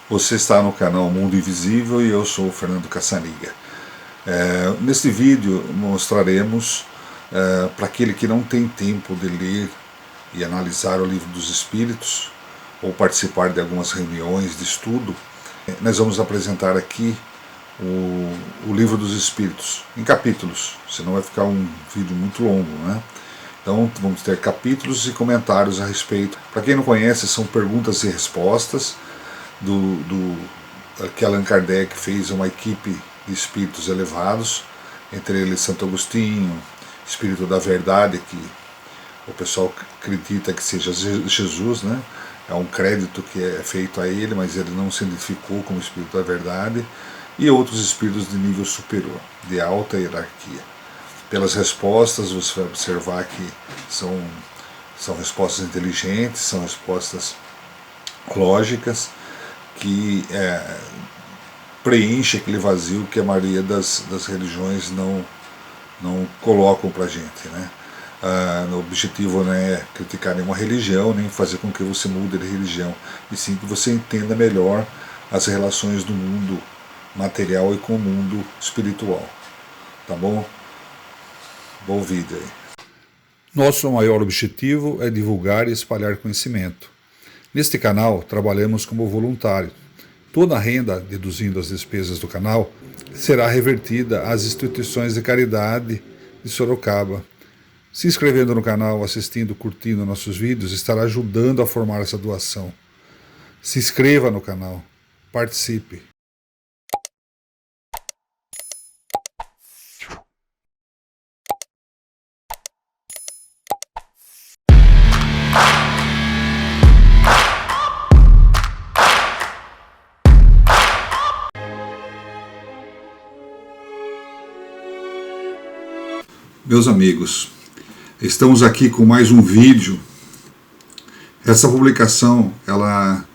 Você está no canal Mundo Invisível e eu sou o Fernando Cassaniga. Neste vídeo mostraremos para aquele que não tem tempo de ler e analisar o Livro dos Espíritos ou participar de algumas reuniões de estudo, nós vamos apresentar aqui o Livro dos Espíritos em capítulos, senão vai ficar um vídeo muito longo, né? Então vamos ter capítulos e comentários a respeito. Para quem não conhece, são perguntas e respostas que Allan Kardec fez a uma equipe de espíritos elevados, entre eles Santo Agostinho, Espírito da Verdade, que o pessoal acredita que seja Jesus, né? É um crédito que é feito a ele, mas ele não se identificou como Espírito da Verdade, e outros espíritos de nível superior, de alta hierarquia. Pelas respostas, você vai observar que são respostas inteligentes, são respostas lógicas, que preenche aquele vazio que a maioria das religiões não colocam para a gente, né? O objetivo não é criticar nenhuma religião, nem fazer com que você mude de religião, e sim que você entenda melhor as relações do mundo material e com o mundo espiritual. Tá bom? Bom vídeo aí. Nosso maior objetivo é divulgar e espalhar conhecimento. Neste canal, trabalhamos como voluntário. Toda a renda, deduzindo as despesas do canal, será revertida às instituições de caridade de Sorocaba. Se inscrevendo no canal, assistindo, curtindo nossos vídeos, estará ajudando a formar essa doação. Se inscreva no canal, participe. Meus amigos, estamos aqui com mais um vídeo. Essa publicação, ela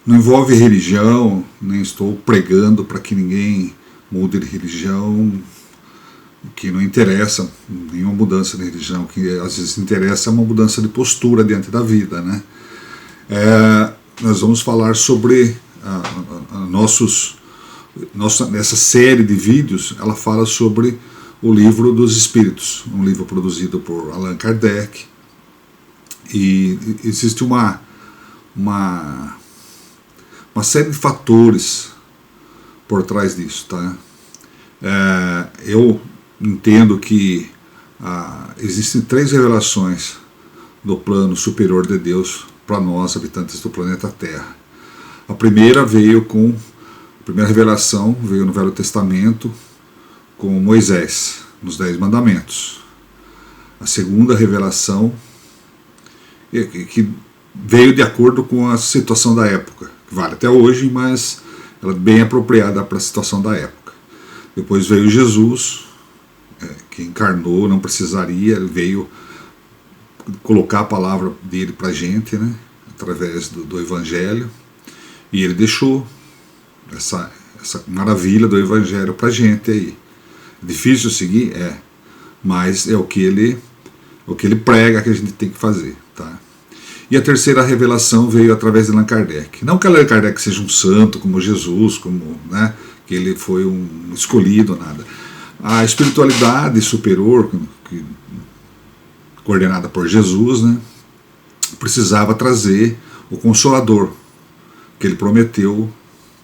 não envolve religião, nem estou pregando para que ninguém mude de religião, que não interessa nenhuma mudança de religião, que às vezes interessa uma mudança de postura diante da vida, né? Nós vamos falar sobre nessa série de vídeos, ela fala sobre o Livro dos Espíritos, um livro produzido por Allan Kardec, e existe uma série de fatores por trás disso, tá? Eu entendo que existem três revelações do plano superior de Deus para nós, habitantes do planeta Terra. A primeira revelação veio no Velho Testamento, com Moisés, nos 10 Mandamentos. A segunda revelação, que veio de acordo com a situação da época, que vale até hoje, mas ela é bem apropriada para a situação da época. Depois veio Jesus, que encarnou, não precisaria, ele veio colocar a palavra dele para a gente, né, através do Evangelho, e ele deixou essa maravilha do Evangelho para a gente aí. Difícil seguir? Mas é o que ele prega que a gente tem que fazer, tá? E a terceira revelação veio através de Allan Kardec. Não que Allan Kardec seja um santo como Jesus, né, que ele foi um escolhido, nada. A espiritualidade superior, coordenada por Jesus, né, precisava trazer o Consolador, que ele prometeu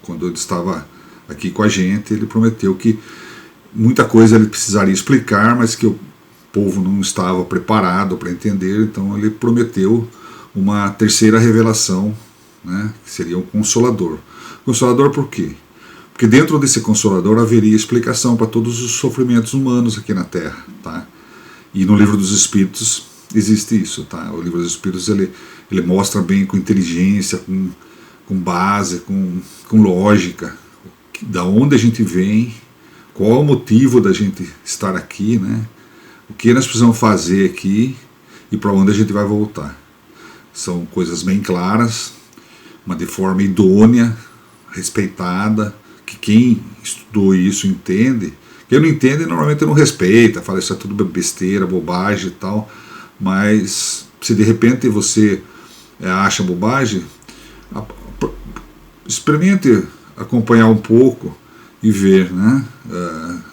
quando ele estava aqui com a gente. Ele prometeu que muita coisa ele precisaria explicar, mas que o povo não estava preparado para entender, então ele prometeu uma terceira revelação, né, que seria o Consolador. Consolador por quê? Porque dentro desse Consolador haveria explicação para todos os sofrimentos humanos aqui na Terra, tá? E no Livro dos Espíritos existe isso, tá? O Livro dos Espíritos ele mostra bem com inteligência, com base, com lógica, da onde a gente vem, qual é o motivo da gente estar aqui, né? O que nós precisamos fazer aqui e para onde a gente vai voltar. São coisas bem claras, mas de forma idônea, respeitada, que quem estudou isso entende. Quem não entende normalmente não respeita, fala isso é tudo besteira, bobagem e tal, mas se de repente você acha bobagem, experimente acompanhar um pouco e ver, né,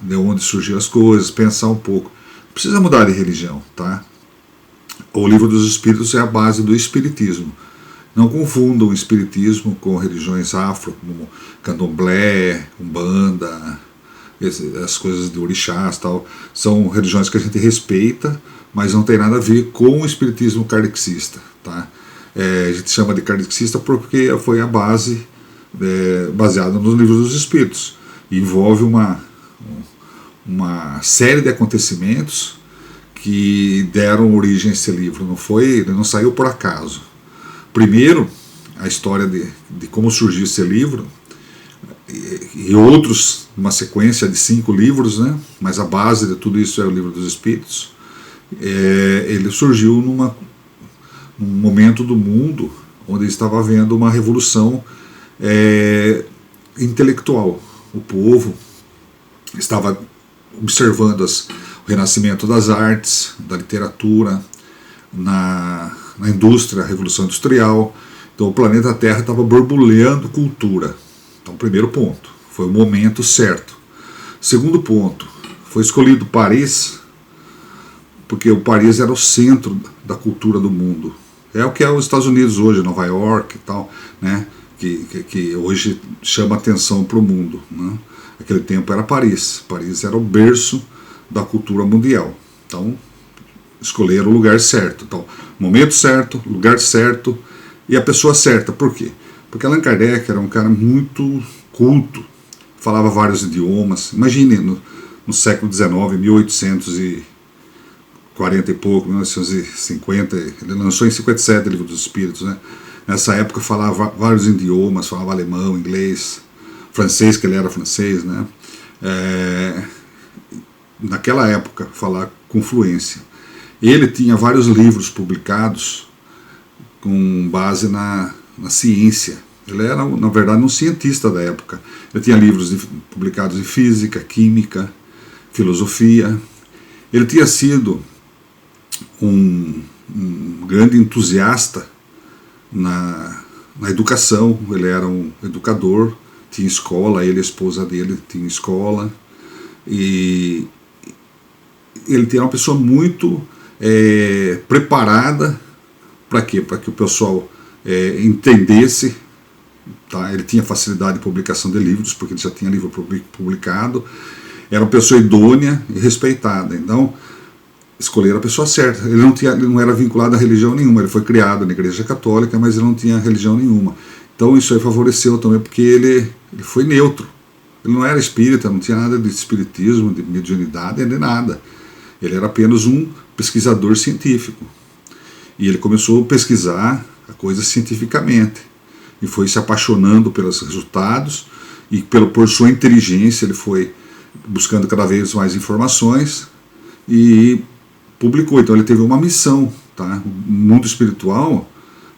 de onde surgiu as coisas, pensar um pouco. Não precisa mudar de religião, tá? O Livro dos Espíritos é a base do Espiritismo. Não confundam o Espiritismo com religiões afro, como Candomblé, Umbanda, as coisas de orixás, tal. São religiões que a gente respeita, mas não tem nada a ver com o Espiritismo kardecista, tá? A gente chama de kardecista porque foi a base baseada nos Livros dos Espíritos. Envolve uma série de acontecimentos que deram origem a esse livro. Ele não saiu por acaso. Primeiro, a história de como surgiu esse livro, e outros, uma sequência de 5 livros, né? Mas a base de tudo isso é o Livro dos Espíritos. Ele surgiu num momento do mundo onde estava havendo uma revolução intelectual. O povo estava observando o renascimento das artes, da literatura, na indústria, a Revolução Industrial. Então o planeta Terra estava borbulhando cultura. Então, primeiro ponto, foi o momento certo. Segundo ponto, foi escolhido Paris, porque o Paris era o centro da cultura do mundo. É o que é os Estados Unidos hoje, Nova York e tal, né? Que hoje chama atenção para o mundo, né? Naquele tempo era Paris. Paris era o berço da cultura mundial. Então, escolheram o lugar certo. Então, momento certo, lugar certo e a pessoa certa. Por quê? Porque Allan Kardec era um cara muito culto, falava vários idiomas. Imagine, no século XIX, 1840 e pouco, 1950, ele lançou em 57 o Livro dos Espíritos, né? Nessa época falava vários idiomas, falava alemão, inglês, francês, que ele era francês, né? Naquela época, falar com fluência. Ele tinha vários livros publicados com base na ciência. Ele era, na verdade, um cientista da época. Ele tinha livros publicados em física, química, filosofia. Ele tinha sido um grande entusiasta na educação. Ele era um educador, tinha escola, ele e a esposa dele tinham escola, e ele era uma pessoa muito preparada para quê? Para que o pessoal entendesse, tá? Ele tinha facilidade de publicação de livros, porque ele já tinha livro publicado, era uma pessoa idônea e respeitada. Então, escolheram a pessoa certa. Ele não era vinculado a religião nenhuma, ele foi criado na Igreja Católica, mas ele não tinha religião nenhuma. Então isso aí favoreceu também, porque ele foi neutro. Ele não era espírita, não tinha nada de espiritismo, de mediunidade, nem nada. Ele era apenas um pesquisador científico. E ele começou a pesquisar a coisa cientificamente. E foi se apaixonando pelos resultados, e por sua inteligência ele foi buscando cada vez mais informações e publicou. Então ele teve uma missão, tá? O mundo espiritual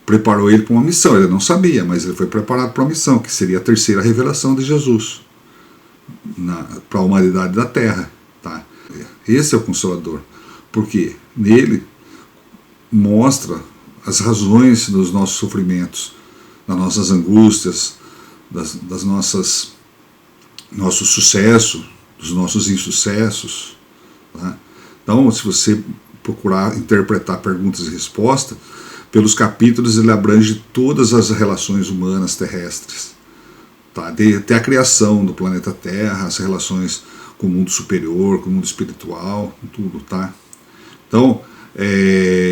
preparou ele para uma missão. Ele não sabia, mas ele foi preparado para uma missão, que seria a terceira revelação de Jesus para a humanidade da Terra, tá? Esse é o Consolador, porque nele mostra as razões dos nossos sofrimentos, das nossas angústias, das nossos sucessos, dos nossos insucessos, tá? Então, se você procurar interpretar perguntas e respostas, pelos capítulos ele abrange todas as relações humanas terrestres, tá? Até a criação do planeta Terra, as relações com o mundo superior, com o mundo espiritual, tudo, tá? Então,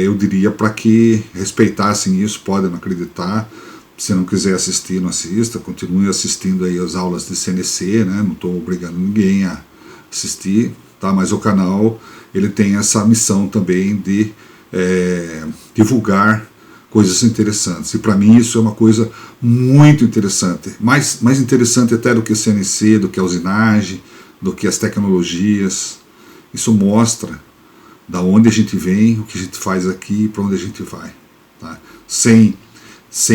eu diria para que respeitassem isso. Podem não acreditar, se não quiser assistir, não assista, continue assistindo aí as aulas de CNC, né? Não estou obrigando ninguém a assistir, tá? Mas o canal ele tem essa missão também de divulgar coisas interessantes, e para mim isso é uma coisa muito interessante, mais interessante até do que CNC, do que a usinagem, do que as tecnologias. Isso mostra da onde a gente vem, o que a gente faz aqui e para onde a gente vai, tá? Sem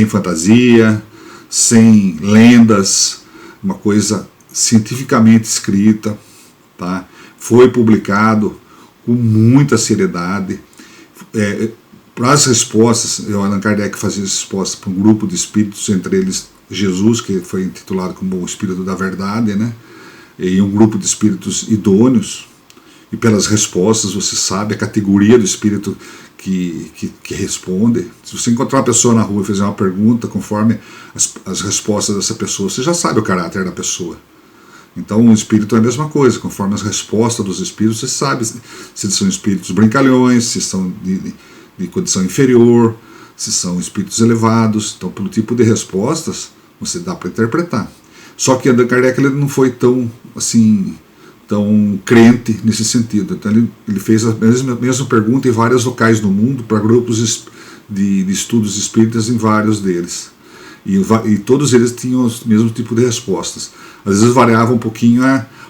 fantasia, sem lendas, uma coisa cientificamente escrita, tá? Foi publicado com muita seriedade. Para as respostas, Allan Kardec fazia respostas para um grupo de espíritos, entre eles Jesus, que foi intitulado como o Espírito da Verdade, né? E um grupo de espíritos idôneos, e pelas respostas você sabe a categoria do espírito que responde. Se você encontrar uma pessoa na rua e fizer uma pergunta conforme as respostas dessa pessoa, você já sabe o caráter da pessoa. Então o espírito é a mesma coisa, conforme as respostas dos espíritos, você sabe se são espíritos brincalhões, se são de condição inferior, se são espíritos elevados. Então, pelo tipo de respostas, você dá para interpretar. Só que Allan Kardec ele não foi tão crente nesse sentido. Então ele fez a mesma pergunta em vários locais do mundo, para grupos de estudos espíritas em vários deles. E todos eles tinham o mesmo tipo de respostas. Às vezes variava um pouquinho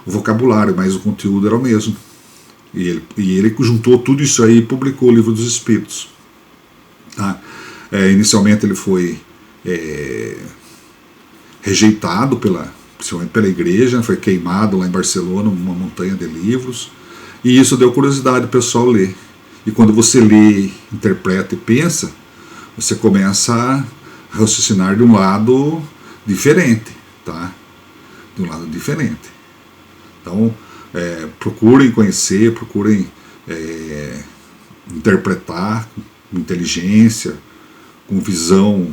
o vocabulário, mas o conteúdo era o mesmo. E ele juntou tudo isso aí e publicou o Livro dos Espíritos. Tá? Inicialmente ele foi rejeitado principalmente pela igreja, foi queimado lá em Barcelona, uma montanha de livros, e isso deu curiosidade do pessoal ler. E quando você lê, interpreta e pensa, você começa a raciocinar de um lado diferente, tá? De um lado diferente. Então, procurem conhecer, procurem interpretar com inteligência, com visão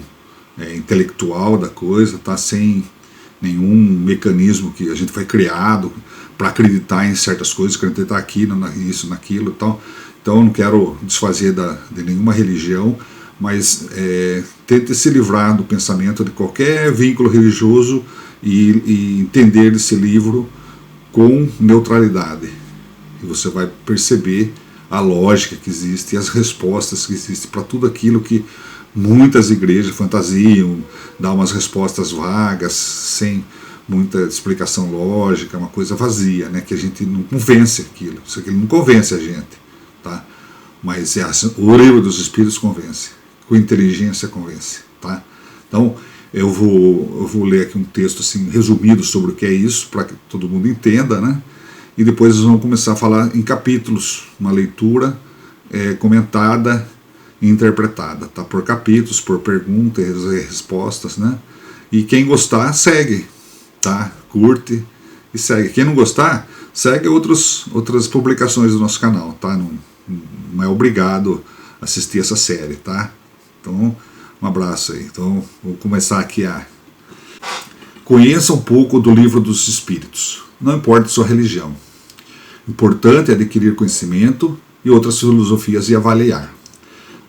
intelectual da coisa, tá? Sem nenhum mecanismo que a gente foi criado para acreditar em certas coisas, acreditar aquilo, nisso, naquilo e tal. Então eu não quero desfazer de nenhuma religião, mas tente se livrar do pensamento de qualquer vínculo religioso e entender esse livro com neutralidade. E você vai perceber a lógica que existe e as respostas que existem para tudo aquilo que muitas igrejas fantasiam, dá umas respostas vagas, sem muita explicação lógica, uma coisa vazia, né, que a gente não convence aquilo. Isso aqui não convence a gente, tá? Mas o Livro dos Espíritos convence, com inteligência convence, tá? Então eu vou ler aqui um texto assim resumido sobre o que é isso, para que todo mundo entenda, né? E depois nós vamos começar a falar em capítulos, uma leitura comentada e interpretada, tá? Por capítulos, por perguntas e respostas, né? E quem gostar, segue, tá? Curte e segue. Quem não gostar, segue outras publicações do nosso canal, tá? Não é obrigado a assistir essa série, tá? Então, um abraço aí. Então, vou começar aqui Conheça um pouco do Livro dos Espíritos. Não importa a sua religião. Importante é adquirir conhecimento e outras filosofias e avaliar.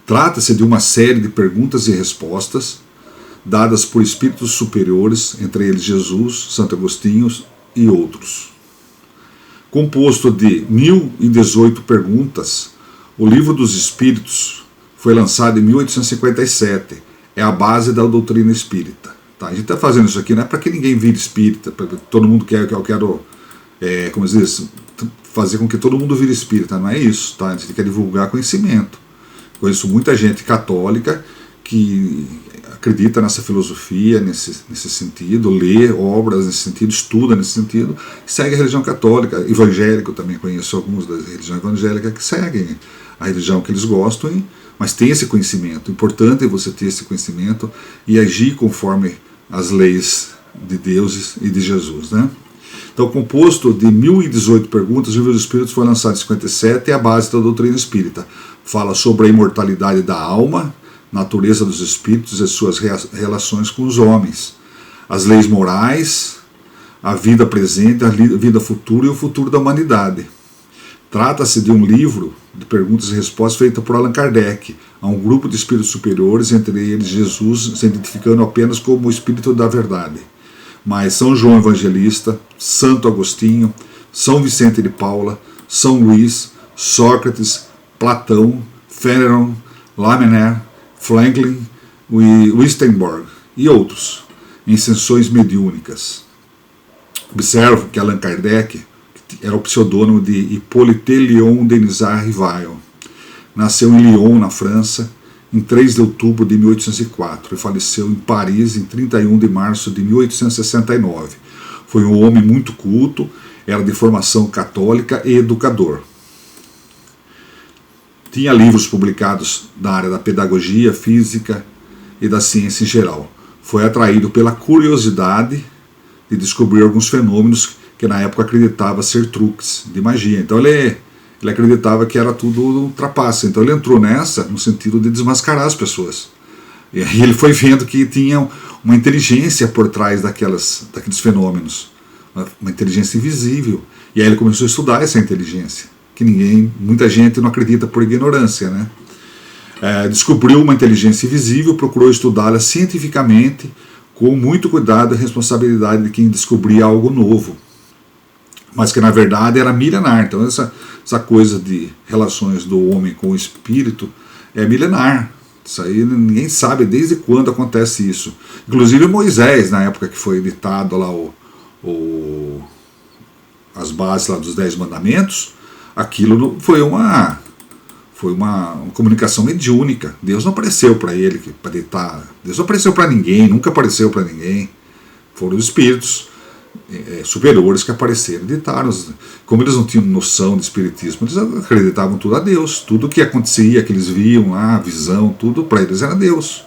Trata-se de uma série de perguntas e respostas dadas por espíritos superiores, entre eles Jesus, Santo Agostinho e outros. Composto de 1018 perguntas, o Livro dos Espíritos foi lançado em 1857. É a base da doutrina espírita. Tá? A gente está fazendo isso aqui não é para que ninguém vire espírita, para todo mundo quer, eu quero como se diz, fazer com que todo mundo vire espírita. Não é isso. Tá? A gente quer divulgar conhecimento. Conheço muita gente católica que acredita nessa filosofia, nesse sentido, lê obras nesse sentido, estuda nesse sentido, segue a religião católica. Evangélico também conheço alguns da religião evangélica que seguem a religião que eles gostam, mas tem esse conhecimento. O importante é você ter esse conhecimento e agir conforme as leis de Deus e de Jesus, né? Então, composto de 1018 perguntas, o Livro dos Espíritos foi lançado em 57 e é a base da doutrina espírita. Fala sobre a imortalidade da alma, natureza dos espíritos e suas relações com os homens, as leis morais, a vida presente, a vida futura e o futuro da humanidade. Trata-se de um livro de perguntas e respostas feito por Allan Kardec a um grupo de espíritos superiores, entre eles Jesus, se identificando apenas como o Espírito da Verdade. Mas São João Evangelista, Santo Agostinho, São Vicente de Paula, São Luís, Sócrates, Platão, Fénelon, Lamennais, Franklin, Swedenborg e outros, em sessões mediúnicas. Observo que Allan Kardec era o pseudônimo de Hippolyte Léon Denisard Rivail. Nasceu em Lyon, na França, em 3 de outubro de 1804 e faleceu em Paris em 31 de março de 1869. Foi um homem muito culto, era de formação católica e educador. Tinha livros publicados na área da pedagogia, física e da ciência em geral. foi atraído pela curiosidade de descobrir alguns fenômenos que na época acreditava ser truques de magia. Então ele acreditava que era tudo trapaça. Então ele entrou nessa no sentido de desmascarar as pessoas. E aí ele foi vendo que tinha uma inteligência por trás daqueles fenômenos, uma inteligência invisível. E aí ele começou a estudar essa inteligência, que muita gente não acredita por ignorância, né? Descobriu uma inteligência invisível, procurou estudá-la cientificamente, com muito cuidado e responsabilidade de quem descobria algo novo, mas que na verdade era milenar. Então essa coisa de relações do homem com o espírito é milenar. Isso aí ninguém sabe desde quando acontece isso. Inclusive Moisés, na época que foi editado lá as bases lá dos 10 mandamentos, aquilo foi uma comunicação mediúnica. Deus não apareceu para ele para ditar. Deus não apareceu para ninguém, nunca apareceu para ninguém. Foram os espíritos superiores que apareceram e ditaram. Como eles não tinham noção de espiritismo, eles acreditavam tudo a Deus. Tudo que acontecia, que eles viam, a visão, tudo para eles era Deus.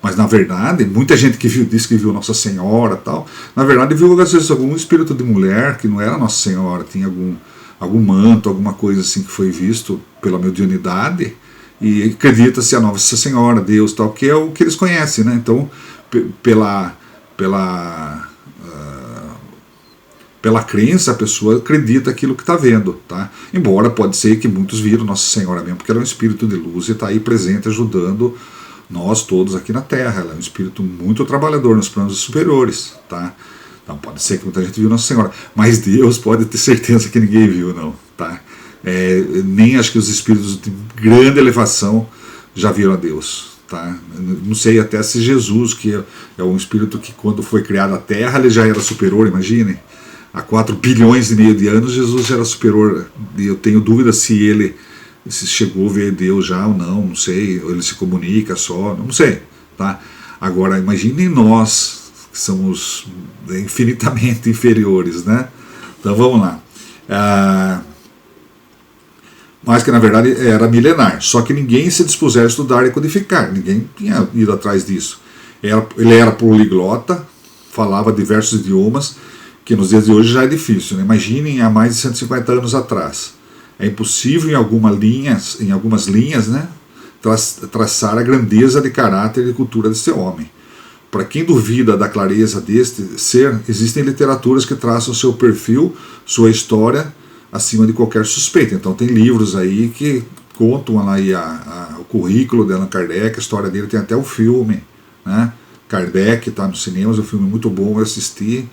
Mas na verdade, muita gente que disse que viu Nossa Senhora tal, na verdade viu às vezes algum espírito de mulher que não era Nossa Senhora, tinha algum manto, alguma coisa assim que foi visto pela mediunidade, e acredita-se a Nossa Senhora, Deus, tal, que é o que eles conhecem, né? Então, pela crença, a pessoa acredita aquilo que está vendo, tá? Embora pode ser que muitos viram Nossa Senhora mesmo, porque ela é um espírito de luz e está aí presente ajudando nós todos aqui na Terra. Ela é um espírito muito trabalhador nos planos superiores, tá? Então pode ser que muita gente viu Nossa Senhora, mas Deus pode ter certeza que ninguém viu, não, tá? Nem acho que os espíritos de grande elevação já viram a Deus, tá? Não sei até se Jesus, que é um espírito que quando foi criada a Terra ele já era superior, imaginem. Há 4 bilhões e meio de anos Jesus já era superior, e eu tenho dúvida se chegou a ver Deus já ou não sei, ou ele se comunica só, não sei, tá? Agora imaginem nós, que somos infinitamente inferiores, né? Então vamos lá. Mas que na verdade era milenar, só que ninguém se dispuser a estudar e codificar, ninguém tinha ido atrás disso. Ele era poliglota, falava diversos idiomas, que nos dias de hoje já é difícil, né? Imaginem há mais de 150 anos atrás. É impossível em algumas linhas, né, traçar a grandeza de caráter e de cultura desse homem. Para quem duvida da clareza deste ser, existem literaturas que traçam seu perfil, sua história, acima de qualquer suspeita. Então tem livros aí que contam aí o currículo de Allan Kardec, a história dele, tem até o filme, né? Kardec está nos cinemas, o filme é muito bom, eu assisti,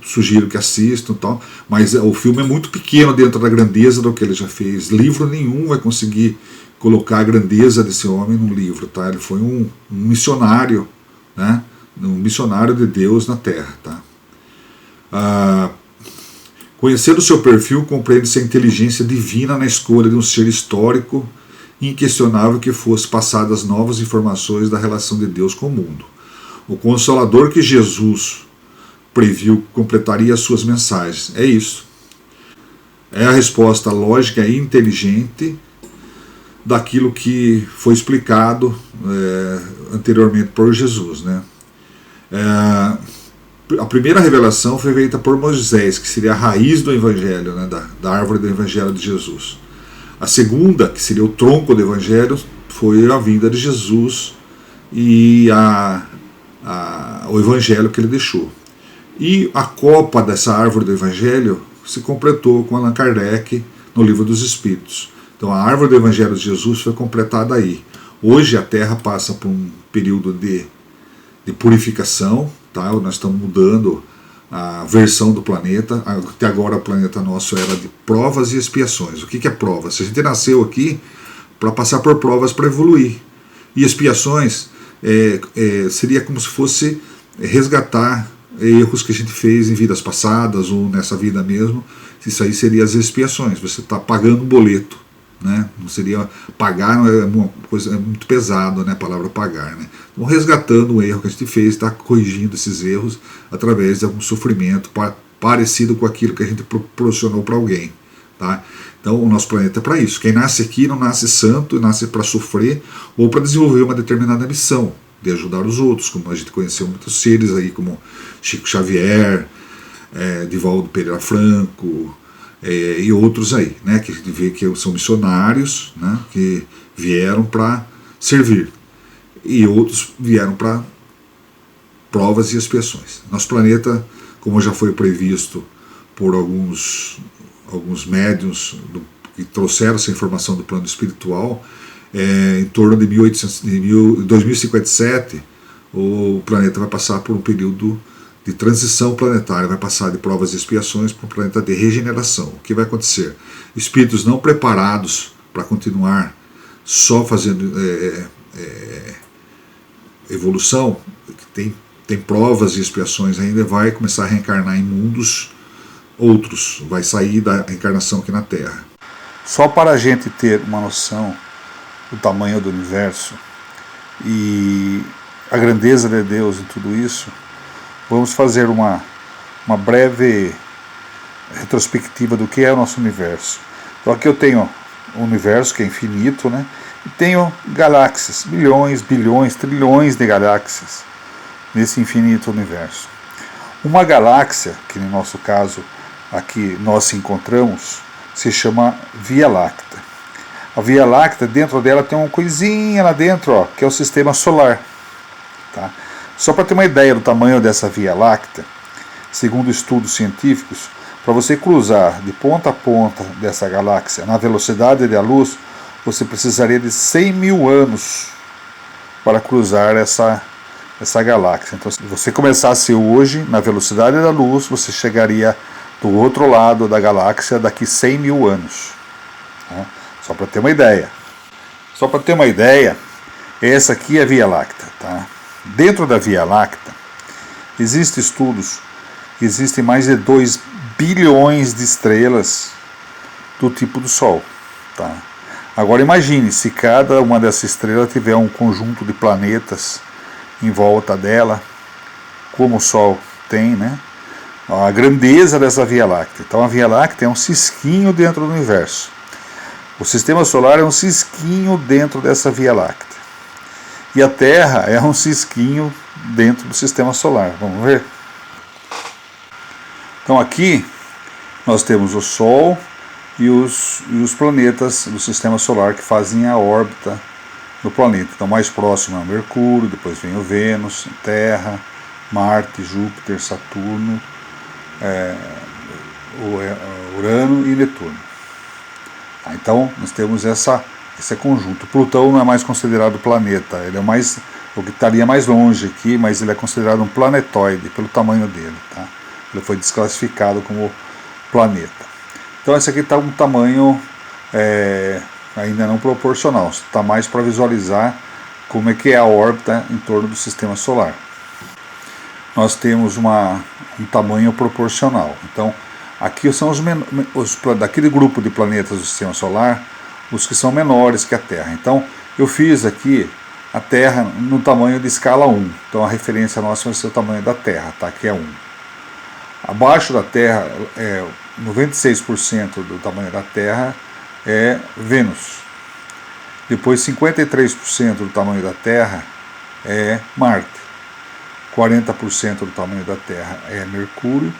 sugiro que assistam, tal, mas o filme é muito pequeno dentro da grandeza do que ele já fez. Livro nenhum vai conseguir colocar a grandeza desse homem num livro, tá? Ele foi um missionário, né? Um missionário de Deus na Terra, tá? Conhecendo o seu perfil, compreende-se a inteligência divina na escolha de um ser histórico inquestionável que fosse passadas novas informações da relação de Deus com o mundo. O Consolador que Jesus previu completaria as suas mensagens. É isso. É a resposta lógica e inteligente daquilo que foi explicado anteriormente por Jesus, né? A primeira revelação foi feita por Moisés, que seria a raiz do Evangelho, né, da árvore do Evangelho de Jesus. A segunda, que seria o tronco do Evangelho, foi a vinda de Jesus e o Evangelho que ele deixou. E a copa dessa árvore do Evangelho se completou com Allan Kardec no Livro dos Espíritos. Então a árvore do Evangelho de Jesus foi completada aí. Hoje a Terra passa por um período de purificação, tá? Nós estamos mudando a versão do planeta. Até agora o planeta nosso era de provas e expiações. O que é prova? Se a gente nasceu aqui para passar por provas para evoluir. E expiações seria como se fosse resgatar erros que a gente fez em vidas passadas ou nessa vida mesmo. Isso aí seria as expiações. Você está pagando um boleto, né? Não seria pagar, é uma coisa muito pesado, né? A palavra pagar, né? Então resgatando o erro que a gente fez, está corrigindo esses erros através de algum sofrimento parecido com aquilo que a gente proporcionou para alguém, tá? Então o nosso planeta é para isso. Quem nasce aqui não nasce santo, nasce para sofrer ou para desenvolver uma determinada missão. de ajudar os outros, como a gente conheceu muitos seres aí, como Chico Xavier, Divaldo Pereira Franco, e outros aí, né, que a gente vê que são missionários, né, que vieram para servir, e outros vieram para provas e expiações. Nosso planeta, como já foi previsto por alguns médiuns que trouxeram essa informação do plano espiritual, em torno de 2057, o planeta vai passar por um período de transição planetária, vai passar de provas e expiações para um planeta de regeneração. O que vai acontecer? Espíritos não preparados para continuar só fazendo evolução, que tem provas e expiações ainda, vai começar a reencarnar em mundos outros, vai sair da encarnação aqui na Terra. Só para a gente ter uma noção do tamanho do universo e a grandeza de Deus em tudo isso, vamos fazer uma breve retrospectiva do que é o nosso universo. Então aqui eu tenho o universo, que é infinito, né? E tenho galáxias, milhões, bilhões, trilhões de galáxias nesse infinito universo. Uma galáxia, que no nosso caso aqui nós encontramos, se chama Via Láctea. A Via Láctea, dentro dela tem uma coisinha lá dentro, ó, que é o Sistema Solar. Tá? Só para ter uma ideia do tamanho dessa Via Láctea, segundo estudos científicos, para você cruzar de ponta a ponta dessa galáxia na velocidade da luz, você precisaria de 100 mil anos para cruzar essa galáxia. Então, se você começasse hoje na velocidade da luz, você chegaria do outro lado da galáxia daqui 100 mil anos. Tá? Só para ter uma ideia. Só para ter uma ideia, essa aqui é a Via Láctea. Tá? Dentro da Via Láctea, existem estudos que existem mais de 2 bilhões de estrelas do tipo do Sol. Tá? Agora imagine, se cada uma dessas estrelas tiver um conjunto de planetas em volta dela, como o Sol tem, né? A grandeza dessa Via Láctea. Então a Via Láctea é um cisquinho dentro do universo. O Sistema Solar é um cisquinho dentro dessa Via Láctea. E a Terra é um cisquinho dentro do Sistema Solar. Vamos ver? Então aqui nós temos o Sol e os planetas do Sistema Solar que fazem a órbita do planeta. Então mais próximo é o Mercúrio, depois vem o Vênus, Terra, Marte, Júpiter, Saturno, Urano e Netuno. Então nós temos esse conjunto. Plutão não é mais considerado planeta, ele é o que estaria mais longe aqui, mas ele é considerado um planetoide pelo tamanho dele. Tá? Ele foi desclassificado como planeta. Então esse aqui está um tamanho ainda não proporcional, está mais para visualizar como é que é a órbita em torno do Sistema Solar. Nós temos um tamanho proporcional. Então aqui são daquele grupo de planetas do Sistema Solar, os que são menores que a Terra. Então eu fiz aqui a Terra no tamanho de escala 1. Então a referência nossa vai ser o tamanho da Terra, tá? Que é 1. Abaixo da Terra, 96% do tamanho da Terra é Vênus. Depois 53% do tamanho da Terra é Marte. 40% do tamanho da Terra é Mercúrio.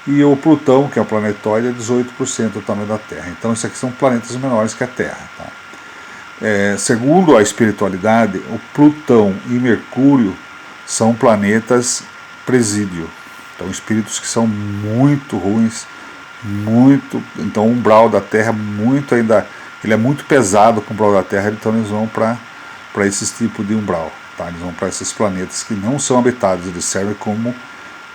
E o Plutão, que é o planetoide, é 18% do tamanho da Terra. Então isso aqui são planetas menores que a Terra. Tá? Segundo a espiritualidade, o Plutão e Mercúrio são planetas presídio. Então espíritos que são muito ruins, então o umbral da Terra ele é muito pesado com o umbral da Terra, então eles vão para esse tipo de umbral, tá? Eles vão para esses planetas que não são habitados, eles servem como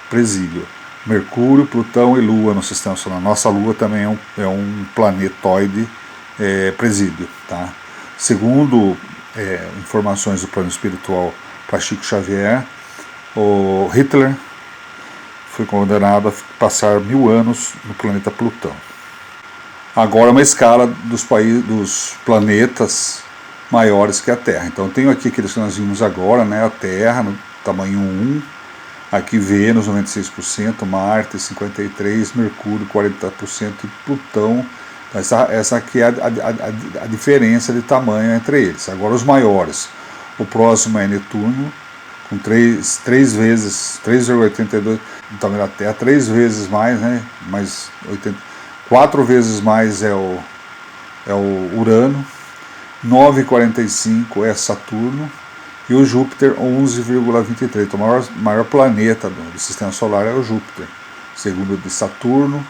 presídio. Mercúrio, Plutão e Lua no Sistema Solar. Nossa Lua também é um planetoide presídio, tá? Segundo informações do plano espiritual para Chico Xavier, o Hitler foi condenado a passar 1000 anos no planeta Plutão. Agora uma escala dos planetas maiores que a Terra. Então eu tenho aqui aqueles que nós vimos agora, né? A Terra no tamanho 1, aqui Vênus 96%, Marte 53%, Mercúrio 40% e Plutão. Essa aqui é a diferença de tamanho entre eles. Agora os maiores. O próximo é Netuno, com 3,82 do tamanho da Terra, 3 vezes mais, né? Mais 4 vezes mais é o Urano, 9,45 é Saturno, e o Júpiter 11,23. Então o maior planeta do sistema solar é o Júpiter, segundo de Saturno,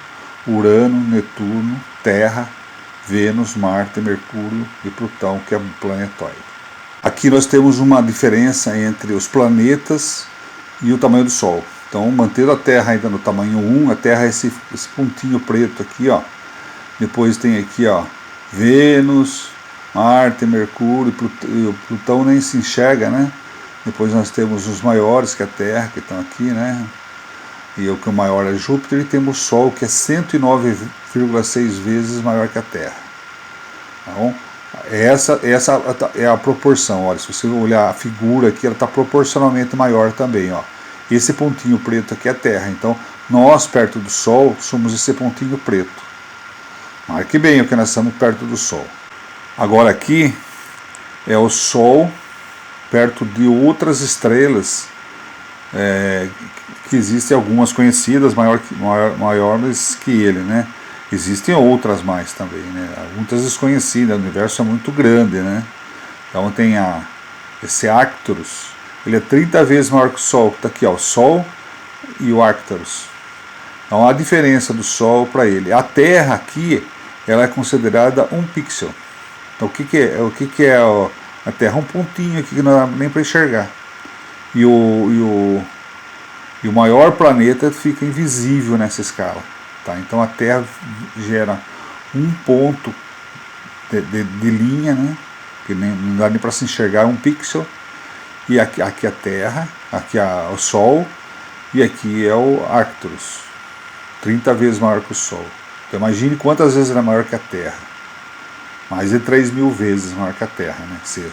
Urano, Netuno, Terra, Vênus, Marte, Mercúrio e Plutão, que é um planetóide. Aqui nós temos uma diferença entre os planetas e o tamanho do Sol. Então, mantendo a Terra ainda no tamanho 1, a Terra é esse pontinho preto aqui, ó. Depois tem aqui, ó, Vênus, Marte, Mercúrio, Plutão nem se enxerga, né? Depois nós temos os maiores, que é a Terra, que estão aqui, né? E o que o maior é Júpiter, e temos o Sol, que é 109,6 vezes maior que a Terra. Então, essa é a proporção. Olha, se você olhar a figura aqui, ela está proporcionalmente maior também, ó. Esse pontinho preto aqui é a Terra. Então, nós, perto do Sol, somos esse pontinho preto. Marque bem o que nós estamos perto do Sol. Agora aqui é o Sol perto de outras estrelas, que existem algumas conhecidas, maiores que ele, né? Existem outras mais também, né? Muitas desconhecidas, o universo é muito grande, né? Então tem esse Arcturus, ele é 30 vezes maior que o Sol, está aqui, ó, o Sol e o Arcturus. Então a diferença do Sol para ele. A Terra aqui, ela é considerada um pixel. Então o que é a Terra? Um pontinho aqui que não dá nem para enxergar. E o maior planeta fica invisível nessa escala. Tá? Então a Terra gera um ponto de linha, né? Que não dá nem para se enxergar, um pixel. E aqui a Terra, aqui o Sol, e aqui é o Arcturus, 30 vezes maior que o Sol. Então imagine quantas vezes ele é maior que a Terra. Mais de 3.000 vezes maior que a Terra, né? Se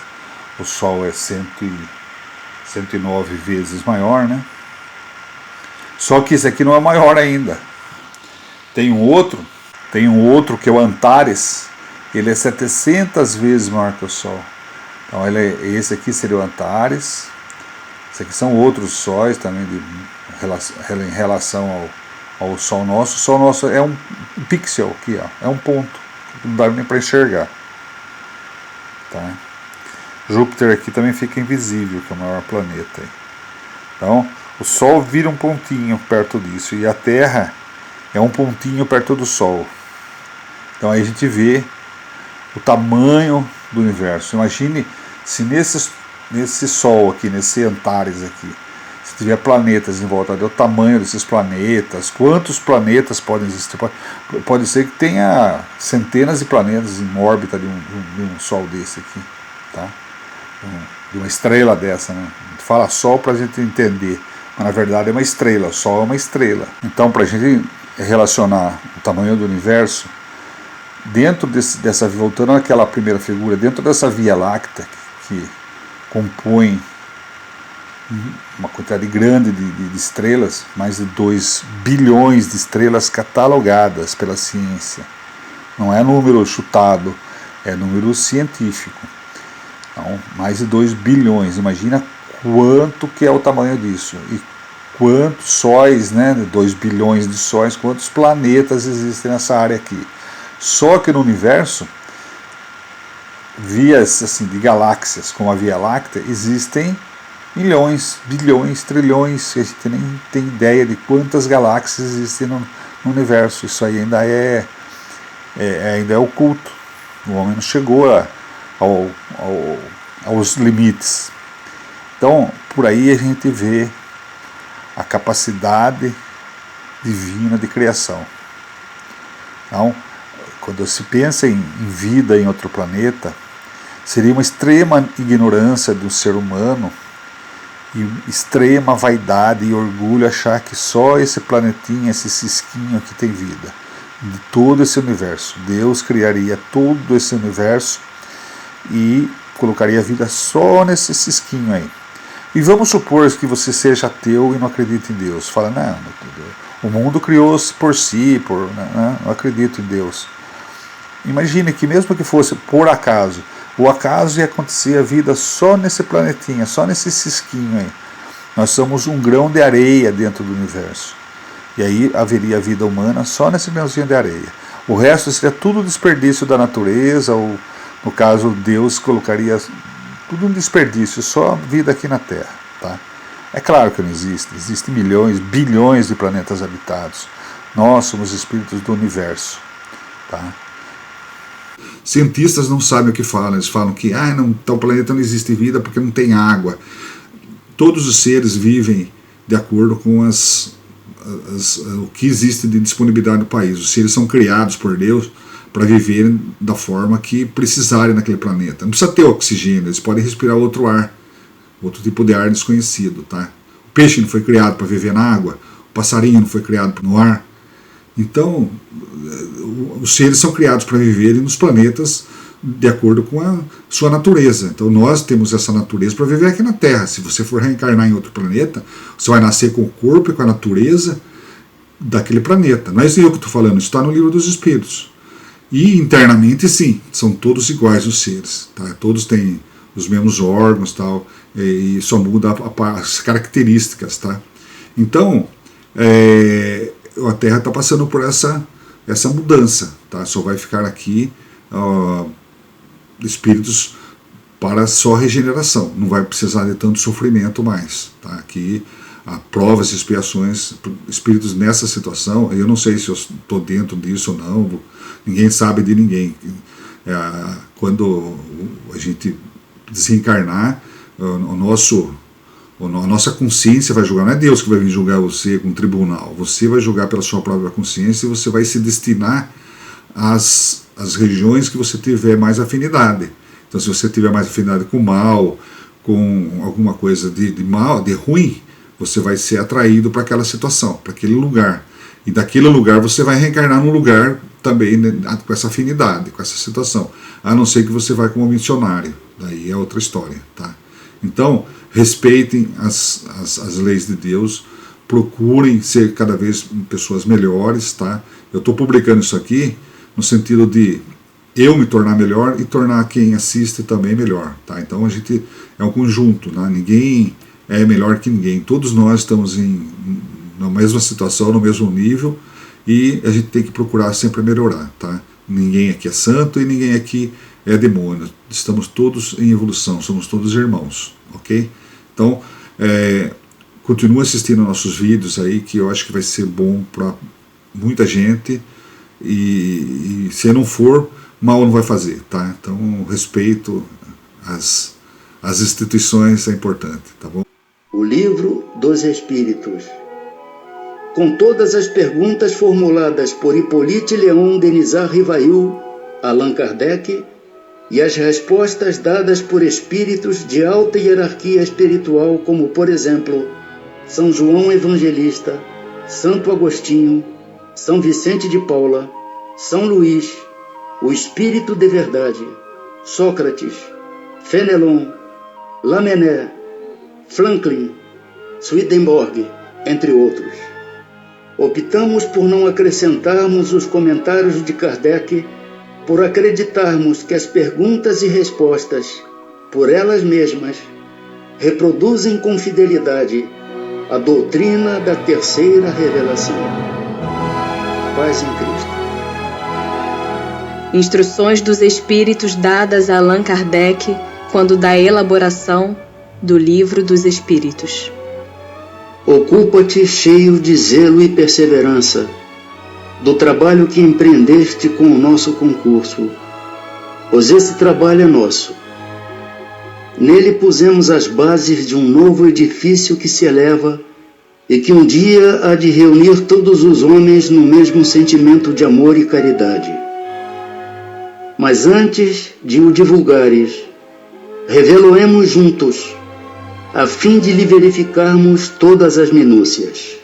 o Sol é 109 vezes maior, né? Só que esse aqui não é maior ainda. Tem um outro que é o Antares, ele é 700 vezes maior que o Sol. Então esse aqui seria o Antares. Esse aqui são outros sóis também em relação ao Sol nosso. O Sol nosso é um pixel aqui, ó, é um ponto, não dá nem para enxergar. Tá? Júpiter aqui também fica invisível, que é o maior planeta. Então o Sol vira um pontinho perto disso, e a Terra é um pontinho perto do Sol. Então aí a gente vê o tamanho do universo. Imagine se nesse Sol aqui, nesse Antares aqui, se tiver planetas em volta dele, o tamanho desses planetas, quantos planetas podem existir. Pode ser que tenha centenas de planetas em órbita de um Sol desse aqui, tá? De uma estrela dessa, né? A gente fala Sol para a gente entender, mas na verdade é uma estrela, o Sol é uma estrela. Então, para a gente relacionar o tamanho do universo, dentro voltando àquela primeira figura, dentro dessa Via Láctea, que compõe uma quantidade grande de estrelas, mais de 2 bilhões de estrelas catalogadas pela ciência. Não é número chutado, é número científico. Então, mais de 2 bilhões, imagina quanto que é o tamanho disso. E quantos sóis, né, 2 bilhões de sóis, quantos planetas existem nessa área aqui. Só que no universo, vias assim, de galáxias, como a Via Láctea, existem milhões, bilhões, trilhões, a gente nem tem ideia de quantas galáxias existem no universo. Isso aí ainda ainda é oculto. O homem não chegou aos limites. Então, por aí a gente vê a capacidade divina de criação. Então, quando se pensa em vida em outro planeta, seria uma extrema ignorância do ser humano e extrema vaidade e orgulho achar que só esse planetinha, esse cisquinho aqui tem vida. De todo esse universo. Deus criaria todo esse universo e colocaria vida só nesse cisquinho aí. E vamos supor que você seja ateu e não acredite em Deus. Fala, não, o mundo criou-se por si, não acredito em Deus. Imagine que mesmo que fosse por acaso, o acaso ia acontecer a vida só nesse planetinha, só nesse cisquinho aí. Nós somos um grão de areia dentro do universo. E aí haveria vida humana só nesse grãozinho de areia. O resto seria tudo desperdício da natureza, ou no caso Deus colocaria tudo um desperdício, só vida aqui na Terra. Tá? É claro que não existe, existem milhões, bilhões de planetas habitados. Nós somos espíritos do universo. Tá? Cientistas não sabem o que falam, eles falam que tal planeta não existe vida porque não tem água. Todos os seres vivem de acordo com o que existe de disponibilidade no país. Os seres são criados por Deus para viverem da forma que precisarem naquele planeta. Não precisa ter oxigênio, eles podem respirar outro ar, outro tipo de ar desconhecido. Tá? O peixe não foi criado para viver na água, o passarinho não foi criado no ar. Então, os seres são criados para viverem nos planetas de acordo com a sua natureza. Então nós temos essa natureza para viver aqui na Terra. Se você for reencarnar em outro planeta, você vai nascer com o corpo e com a natureza daquele planeta. Não é isso que eu estou falando, isso está no Livro dos Espíritos. E internamente sim, são todos iguais os seres. Tá? Todos têm os mesmos órgãos tal, e só muda as características. Tá? Então, a Terra está passando por essa mudança. Tá? Só vai ficar aqui espíritos para só regeneração, não vai precisar de tanto sofrimento mais. Tá? Aqui há provas e expiações, espíritos nessa situação, eu não sei se eu estou dentro disso ou não, ninguém sabe de ninguém. Quando a gente desencarnar, a nossa consciência vai julgar, não é Deus que vai vir julgar você com um tribunal, você vai julgar pela sua própria consciência e você vai se destinar às regiões que você tiver mais afinidade. Então, se você tiver mais afinidade com o mal, com alguma coisa de mal, de ruim, você vai ser atraído para aquela situação, para aquele lugar. E daquele lugar você vai reencarnar num lugar também, né, com essa afinidade, com essa situação. A não ser que você vá como missionário. Daí é outra história. Tá? Então, respeitem as leis de Deus, procurem ser cada vez pessoas melhores. Tá? Eu estou publicando isso aqui no sentido de eu me tornar melhor e tornar quem assiste também melhor. Tá? Então a gente é um conjunto, né? Ninguém é melhor que ninguém. Todos nós estamos na mesma situação, no mesmo nível, e a gente tem que procurar sempre melhorar. Tá? Ninguém aqui é santo e ninguém aqui é demônio. Estamos todos em evolução, somos todos irmãos. Ok? Então, continue assistindo nossos vídeos aí, que eu acho que vai ser bom para muita gente. E se não for, mal não vai fazer, tá? Então, respeito às instituições é importante, tá bom? O Livro dos Espíritos. Com todas as perguntas formuladas por Hippolyte Léon Denisard Rivail, Allan Kardec, e as respostas dadas por espíritos de alta hierarquia espiritual, como, por exemplo, São João Evangelista, Santo Agostinho, São Vicente de Paula, São Luís, o Espírito de Verdade, Sócrates, Fenelon, Lamennais, Franklin, Swedenborg, entre outros. Optamos por não acrescentarmos os comentários de Kardec, por acreditarmos que as perguntas e respostas, por elas mesmas, reproduzem com fidelidade a doutrina da terceira revelação. Paz em Cristo. Instruções dos Espíritos dadas a Allan Kardec quando da elaboração do Livro dos Espíritos. Ocupa-te cheio de zelo e perseverança do trabalho que empreendeste com o nosso concurso, pois esse trabalho é nosso. Nele pusemos as bases de um novo edifício que se eleva e que um dia há de reunir todos os homens no mesmo sentimento de amor e caridade. Mas antes de o divulgares, revelo-emos juntos, a fim de lhe verificarmos todas as minúcias.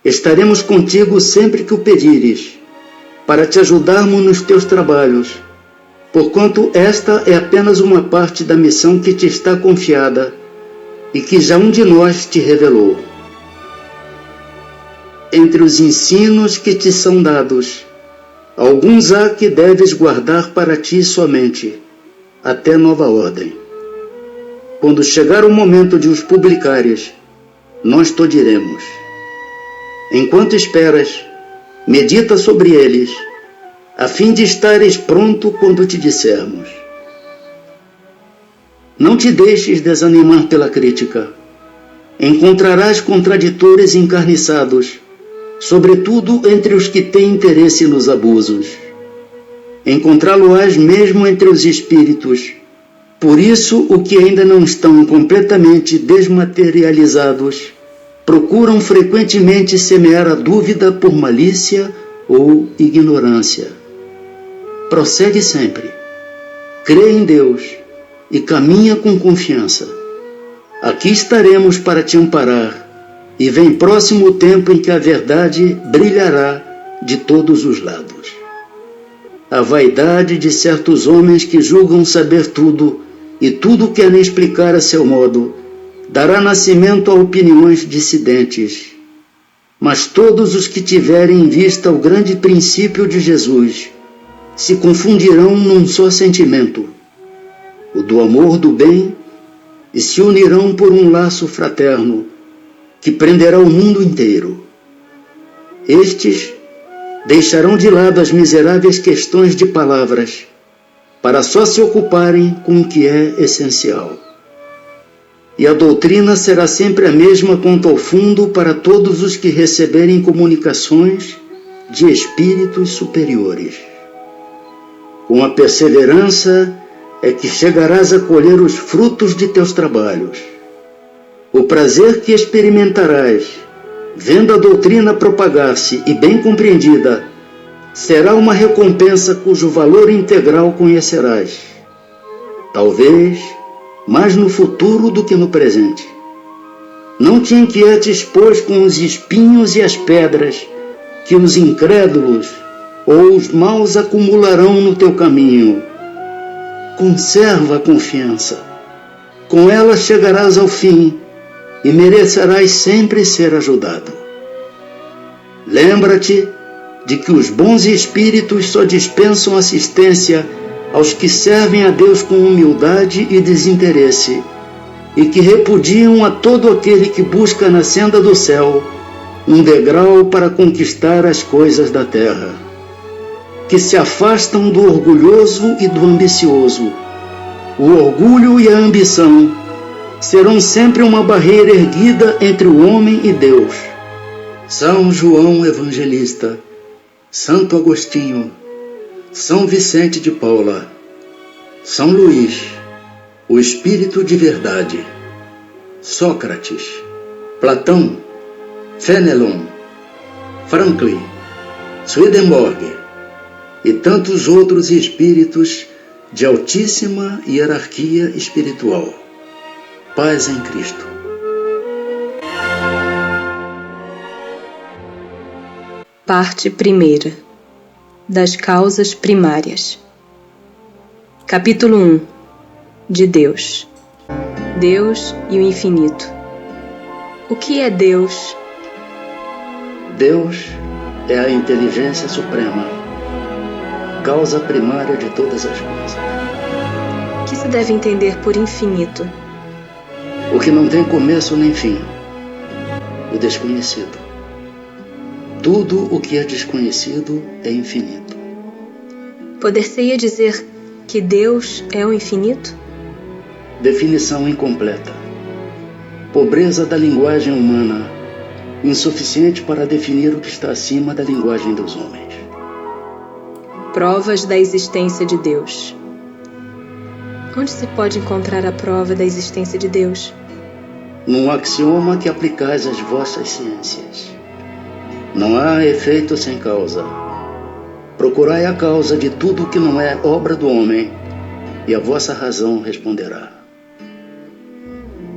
Estaremos contigo sempre que o pedires, para te ajudarmos nos teus trabalhos, porquanto esta é apenas uma parte da missão que te está confiada e que já um de nós te revelou. Entre os ensinos que te são dados, alguns há que deves guardar para ti somente, até nova ordem. quando chegar o momento de os publicares, nós te diremos. Enquanto esperas, medita sobre eles, a fim de estares pronto quando te dissermos. Não te deixes desanimar pela crítica. Encontrarás contraditores encarniçados, sobretudo entre os que têm interesse nos abusos. Encontrá-lo-ás mesmo entre os espíritos. Por isso, os que ainda não estão completamente desmaterializados procuram frequentemente semear a dúvida por malícia ou ignorância. Prossegue sempre. Crê em Deus e caminha com confiança. Aqui estaremos para te amparar, e vem próximo o tempo em que a verdade brilhará de todos os lados. A vaidade de certos homens que julgam saber tudo e tudo querem explicar a seu modo, dará nascimento a opiniões dissidentes. Mas todos os que tiverem em vista o grande princípio de Jesus se confundirão num só sentimento, o do amor do bem, e se unirão por um laço fraterno que prenderá o mundo inteiro. Estes deixarão de lado as miseráveis questões de palavras para só se ocuparem com o que é essencial. E a doutrina será sempre a mesma quanto ao fundo para todos os que receberem comunicações de espíritos superiores. Com a perseverança é que chegarás a colher os frutos de teus trabalhos. O prazer que experimentarás, vendo a doutrina propagar-se e bem compreendida, será uma recompensa cujo valor integral conhecerás. Talvez mais no futuro do que no presente. Não te inquietes, pois, com os espinhos e as pedras que os incrédulos ou os maus acumularão no teu caminho. Conserva a confiança. Com ela chegarás ao fim e merecerás sempre ser ajudado. Lembra-te de que os bons espíritos só dispensam assistência aos que servem a Deus com humildade e desinteresse, e que repudiam a todo aquele que busca na senda do céu um degrau para conquistar as coisas da terra, que se afastam do orgulhoso e do ambicioso. O orgulho e a ambição serão sempre uma barreira erguida entre o homem e Deus. São João Evangelista, Santo Agostinho, São Vicente de Paula, São Luís, o Espírito de Verdade, Sócrates, Platão, Fenelon, Franklin, Swedenborg e tantos outros espíritos de altíssima hierarquia espiritual. Paz em Cristo. Parte 1. Das causas primárias. Capítulo 1. De Deus. Deus e o infinito. O que é Deus? Deus é a inteligência suprema, causa primária de todas as coisas. O que se deve entender por infinito? O que não tem começo nem fim, o desconhecido. Tudo o que é desconhecido é infinito. Poder-se-ia dizer que Deus é o infinito? Definição incompleta. Pobreza da linguagem humana, insuficiente para definir o que está acima da linguagem dos homens. Provas da existência de Deus. Onde se pode encontrar a prova da existência de Deus? Num axioma que aplicais às vossas ciências. Não há efeito sem causa. Procurai a causa de tudo que não é obra do homem, e a vossa razão responderá.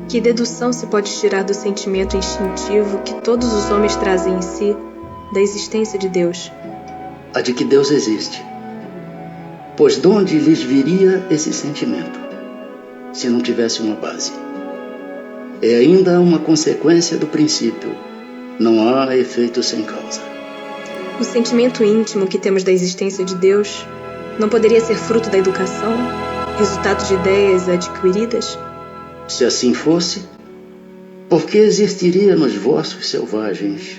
Que dedução se pode tirar do sentimento instintivo que todos os homens trazem em si da existência de Deus? A de que Deus existe. Pois de onde lhes viria esse sentimento, se não tivesse uma base? É ainda uma consequência do princípio. Não há efeito sem causa. O sentimento íntimo que temos da existência de Deus não poderia ser fruto da educação, resultado de ideias adquiridas? Se assim fosse, por que existiria nos vossos selvagens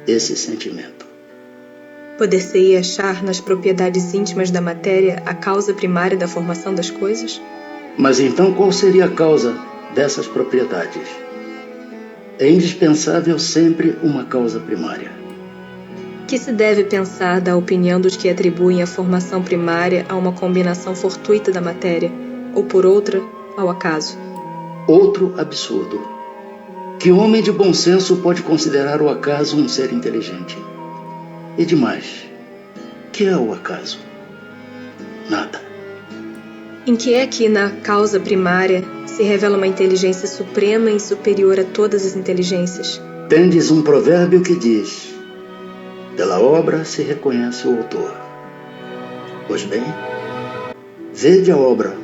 esse sentimento? Poder-se-ia achar nas propriedades íntimas da matéria a causa primária da formação das coisas? Mas então qual seria a causa dessas propriedades? É indispensável sempre uma causa primária. Que se deve pensar da opinião dos que atribuem a formação primária a uma combinação fortuita da matéria, ou por outra, ao acaso? Outro absurdo. Que homem de bom senso pode considerar o acaso um ser inteligente? E demais, que é o acaso? Nada. Em que é que, na causa primária, se revela uma inteligência suprema e superior a todas as inteligências? Tendes um provérbio que diz: pela obra se reconhece o autor. Pois bem, vede a obra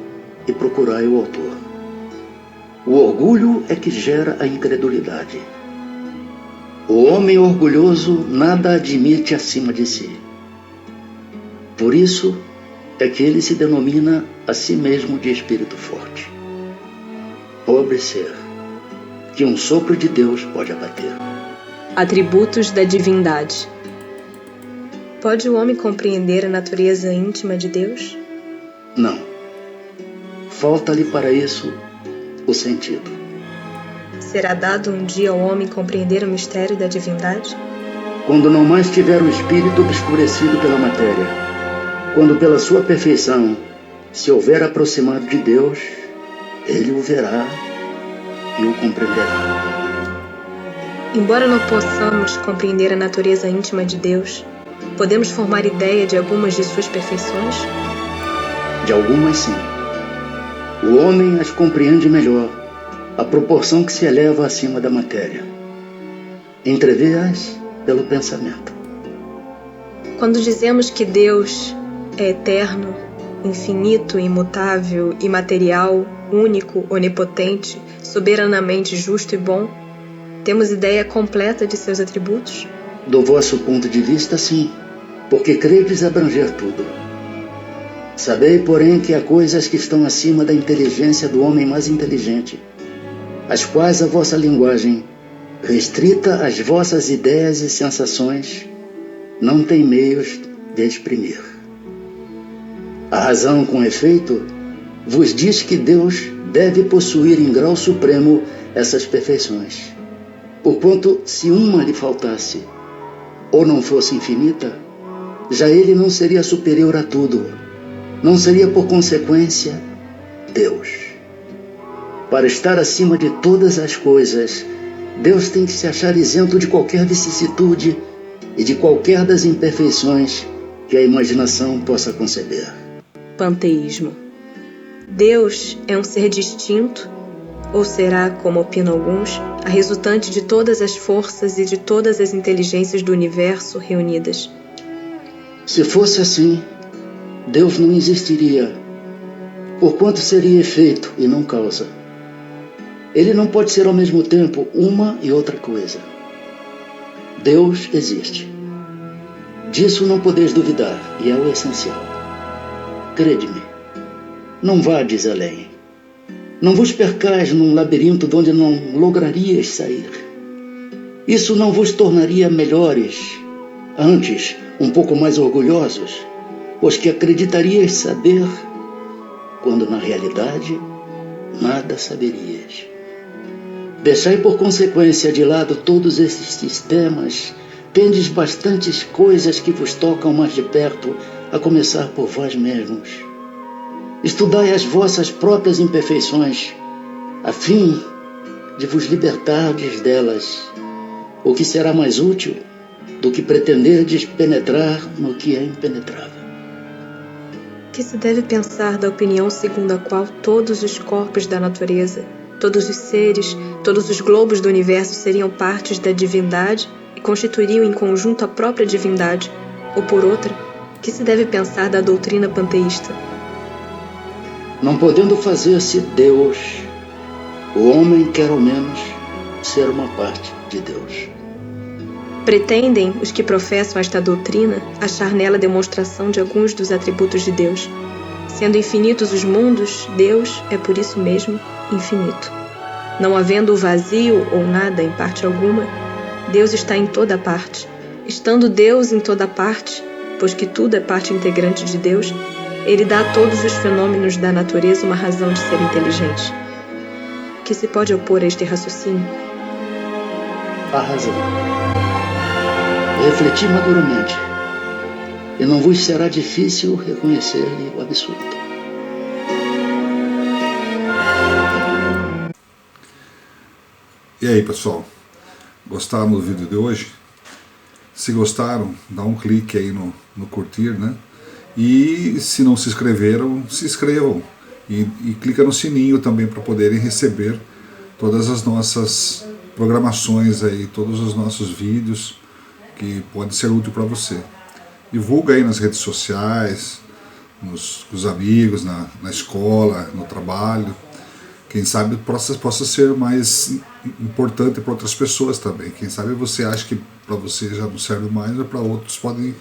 e procurai o autor. O orgulho é que gera a incredulidade. O homem orgulhoso nada admite acima de si. Por isso é que ele se denomina a si mesmo de espírito forte. Pobre ser, que um sopro de Deus pode abater. Atributos da divindade. Pode o homem compreender a natureza íntima de Deus? Não. Falta-lhe para isso o sentido. Será dado um dia ao homem compreender o mistério da divindade? Quando não mais tiver o espírito obscurecido pela matéria, quando pela sua perfeição se houver aproximado de Deus, ele o verá e o compreenderá. Embora não possamos compreender a natureza íntima de Deus, podemos formar ideia de algumas de suas perfeições? De algumas, sim. O homem as compreende melhor, à proporção que se eleva acima da matéria. Entrevê-as pelo pensamento. Quando dizemos que Deus é eterno, infinito, imutável, imaterial, único, onipotente, soberanamente justo e bom, temos ideia completa de seus atributos? Do vosso ponto de vista, sim, porque credes abranger tudo. Sabei, porém, que há coisas que estão acima da inteligência do homem mais inteligente, as quais a vossa linguagem, restrita às vossas ideias e sensações, não tem meios de exprimir. A razão, com efeito, vos diz que Deus deve possuir em grau supremo essas perfeições, porquanto, se uma lhe faltasse, ou não fosse infinita, já ele não seria superior a tudo, não seria, por consequência, Deus. Para estar acima de todas as coisas, Deus tem que se achar isento de qualquer vicissitude e de qualquer das imperfeições que a imaginação possa conceber. Panteísmo. Deus é um ser distinto, ou será, como opinam alguns, a resultante de todas as forças e de todas as inteligências do universo reunidas? Se fosse assim, Deus não existiria, porquanto seria efeito e não causa. Ele não pode ser ao mesmo tempo uma e outra coisa. Deus existe. Disso não podeis duvidar, e é o essencial. Crede-me, não vades além. Não vos percais num labirinto de onde não lograrias sair. Isso não vos tornaria melhores, antes um pouco mais orgulhosos, pois que acreditarias saber, quando na realidade nada saberias. Deixai por consequência de lado todos esses sistemas, tendes bastantes coisas que vos tocam mais de perto, a começar por vós mesmos. Estudai as vossas próprias imperfeições, a fim de vos libertardes delas, o que será mais útil do que pretenderdes penetrar no que é impenetrável. Que se deve pensar da opinião segundo a qual todos os corpos da natureza, todos os seres, todos os globos do universo seriam partes da divindade e constituiriam em conjunto a própria divindade, ou por outra, que se deve pensar da doutrina panteísta? Não podendo fazer-se Deus, o homem quer ao menos ser uma parte de Deus. Pretendem os que professam esta doutrina achar nela demonstração de alguns dos atributos de Deus. Sendo infinitos os mundos, Deus é por isso mesmo infinito. Não havendo o vazio ou nada em parte alguma, Deus está em toda parte. Estando Deus em toda parte, pois que tudo é parte integrante de Deus, Ele dá a todos os fenômenos da natureza uma razão de ser inteligente. O que se pode opor a este raciocínio? A razão. Refleti maduramente, e não vos será difícil reconhecer-lhe o absurdo. E aí, pessoal, gostaram do vídeo de hoje? Se gostaram, dá um clique aí no curtir, né? E se não se inscreveram, se inscrevam e clica no sininho também para poderem receber todas as nossas programações aí, todos os nossos vídeos que pode ser útil para você. Divulga aí nas redes sociais, com os amigos, na escola, no trabalho. Quem sabe possa ser mais importante para outras pessoas também. Quem sabe você acha que para você já não serve mais, mas para outros pode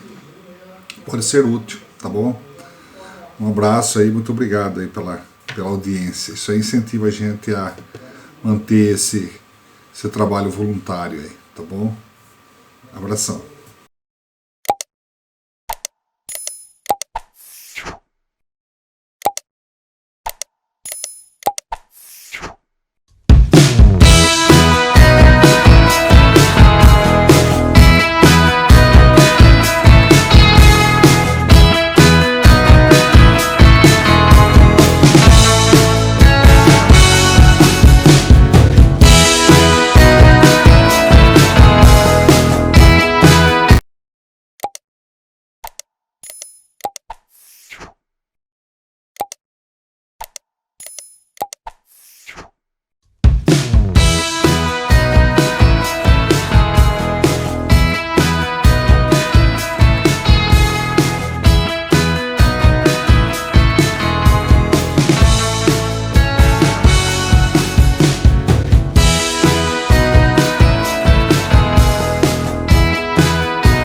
ser útil, tá bom? Um abraço aí, muito obrigado aí pela audiência. Isso aí incentiva a gente a manter esse trabalho voluntário aí, tá bom? Abração.